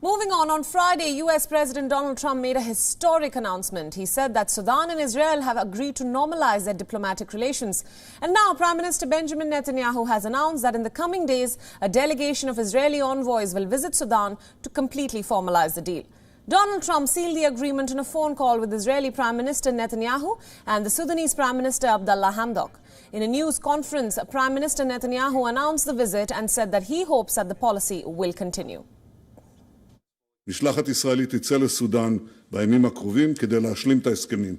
Moving on Friday, US President Donald Trump made a historic announcement. He said that Sudan and Israel have agreed to normalize their diplomatic relations. And now Prime Minister Benjamin Netanyahu has announced that in the coming days, a delegation of Israeli envoys will visit Sudan to completely formalize the deal. Donald Trump sealed the agreement in a phone call with Israeli Prime Minister Netanyahu and the Sudanese Prime Minister Abdullah Hamdok. In a news conference, Prime Minister Netanyahu announced the visit and said that he hopes that the policy will continue. משלחת ישראלית תצא לסודן בימים הקרובים כדי להשלים את ההסכמים.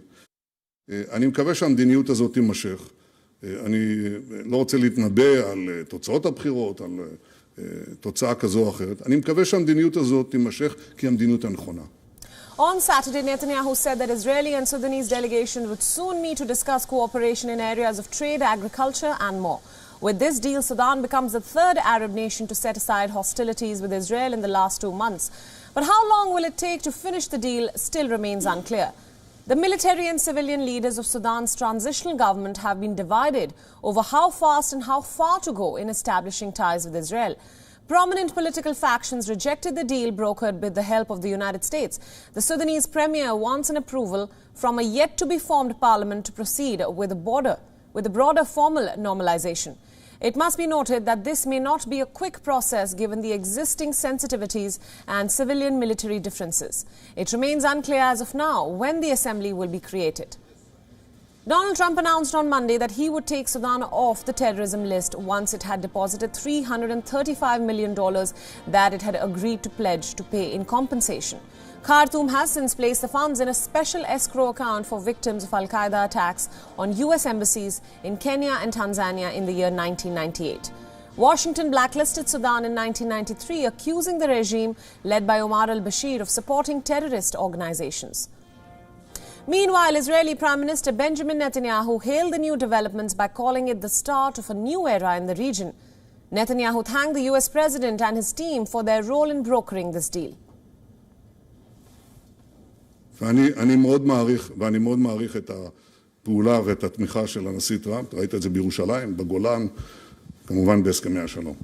אני מקווה שהמדיניות הזאת תימשך. אני לא רוצה להתנבא על תוצאות הבחירות, על תוצאה כזו או אחרת. אני מקווה שהמדיניות הזאת תימשך כי המדיניות הנכונה. On Saturday, Netanyahu said that Israeli and Sudanese delegations would soon meet to discuss cooperation in areas of trade, agriculture and more. With this deal, Sudan becomes the third Arab nation to set aside hostilities with Israel in the last 2 months. But how long will it take to finish the deal still remains unclear. The military and civilian leaders of Sudan's transitional government have been divided over how fast and how far to go in establishing ties with Israel. Prominent political factions rejected the deal brokered with the help of the United States. The Sudanese premier wants an approval from a yet-to-be-formed parliament to proceed with a broader formal normalization. It must be noted that this may not be a quick process given the existing sensitivities and civilian-military differences. It remains unclear as of now when the assembly will be created. Donald Trump announced on Monday that he would take Sudan off the terrorism list once it had deposited $335 million that it had agreed to pledge to pay in compensation. Khartoum has since placed the funds in a special escrow account for victims of Al-Qaeda attacks on U.S. embassies in Kenya and Tanzania in the year 1998. Washington blacklisted Sudan in 1993, accusing the regime led by Omar al-Bashir of supporting terrorist organizations. Meanwhile, Israeli Prime Minister Benjamin Netanyahu hailed the new developments by calling it the start of a new era in the region. Netanyahu thanked the U.S. President and his team for their role in brokering this deal. ואני מאוד מעריך את הפעולה ואת התמיכה של הנשיא טראמפ. ראית את זה בירושלים, בגולן, כמובן בהסכמי השלום.